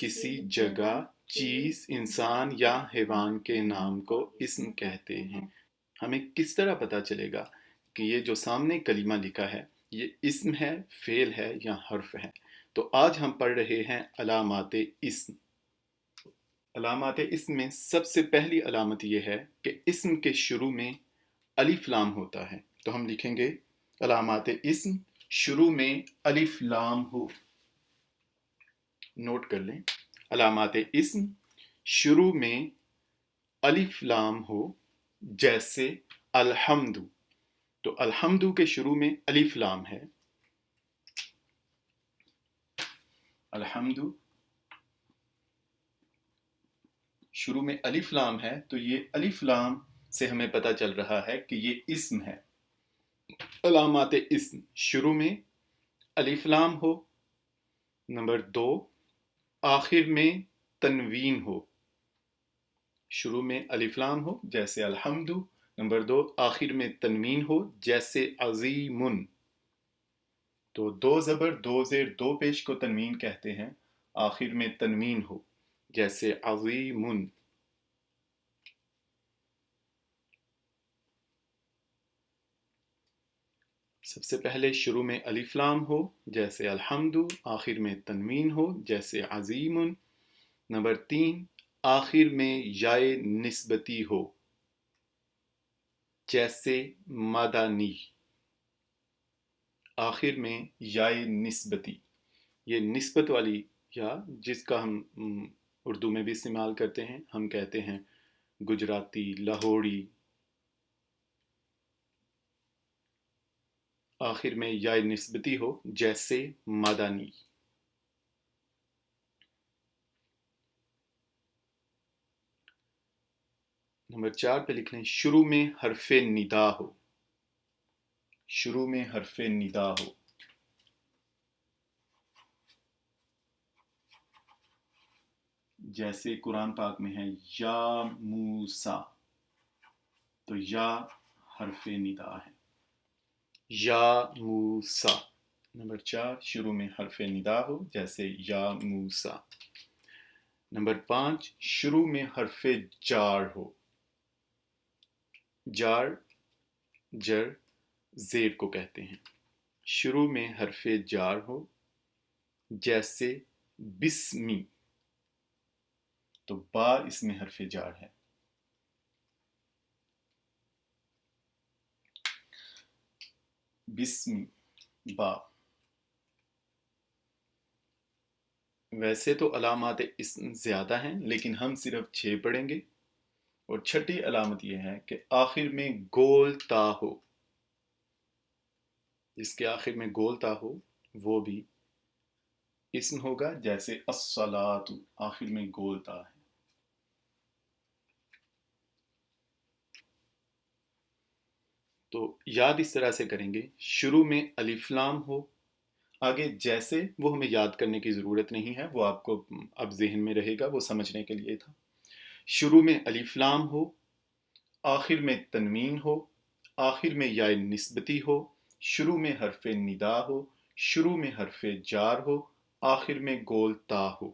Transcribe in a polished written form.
किसी जगह चीज इंसान या हैवान के नाम को इसम कहते हैं। हमें किस तरह पता चलेगा कि ये जो सामने कलीमा लिखा है ये इसम है, फेल है या हर्फ है? तो आज हम पढ़ रहे हैं अलामात इसम। अलामात इसम में सबसे पहली अलामत ये है कि इसम के शुरू में अलिफ लाम होता है। तो हम लिखेंगे अलामात इसम, शुरू में अलिफ लाम हो। नोट कर लें, अलामात इसम शुरू में अलिफ लाम हो, जैसे अलहम्दु। तो अलहम्दु के शुरू में अलिफ लाम है। अलहम्दु शुरू में अलिफ लाम है, तो ये अलिफ लाम से हमें पता चल रहा है कि ये इस्म है। अलामात इस्म, शुरू में अलिफ लाम हो। नंबर 2, आखिर में तनवीन हो। शुरू में अलिफ लाम हो जैसे अलहम्दु। नंबर 2, आखिर में तनवीन हो जैसे अजीमुन। तो दो ज़बर दो ज़ेर दो पेश को तनवीन कहते हैं। आखिर में तनवीन हो जैसे अजीमुन। सबसे पहले शुरू में अलिफ लाम हो जैसे अलहम्दु, आखिर में तनवीन हो जैसे अजीमुन। नंबर 3, आखिर में याए निस्बती हो जैसे मदानी। आखिर में याए निस्बती, ये निस्बत वाली या जिसका हम उर्दू में भी इस्तेमाल करते हैं, हम कहते हैं गुजराती, लाहौरी। आखिर में याए निस्बती हो जैसे मदानी। नंबर 4 पे लिख लें, शुरू में हरफे निदा हो। शुरू में हरफे निदा हो, जैसे कुरान पाक में है या मूसा। तो या हरफे निदा है, या मूसा। नंबर 4, शुरू में हरफे निदा हो जैसे या मूसा। नंबर 5, शुरू में हरफे जार हो। जार, जर, जेर को कहते हैं। शुरू में हरफे जार हो जैसे बिस्मी। तो बा इसमें हरफे जार है। बिस्मी, बा। वैसे तो अलामात इस्म ज़्यादा हैं, लेकिन हम सिर्फ 6 पढ़ेंगे। और छठी अलामत यह है कि आखिर में गोल ता हो। जिसके आखिर में गोल ता हो वो भी इस्म होगा, जैसे अस्सलातु, आखिर में गोल ता है। तो याद इस तरह से करेंगे, शुरू में अलिफ लाम हो। आगे जैसे वो हमें याद करने की ज़रूरत नहीं है, वो आपको अब जहन में रहेगा, वो समझने के लिए था। शुरू में अलिफ लाम हो, आखिर में तनवीन हो, आखिर में याए निस्बती हो, शुरू में हरफ निदा हो, शुरू में हरफ जार हो, आखिर में गोल ता हो।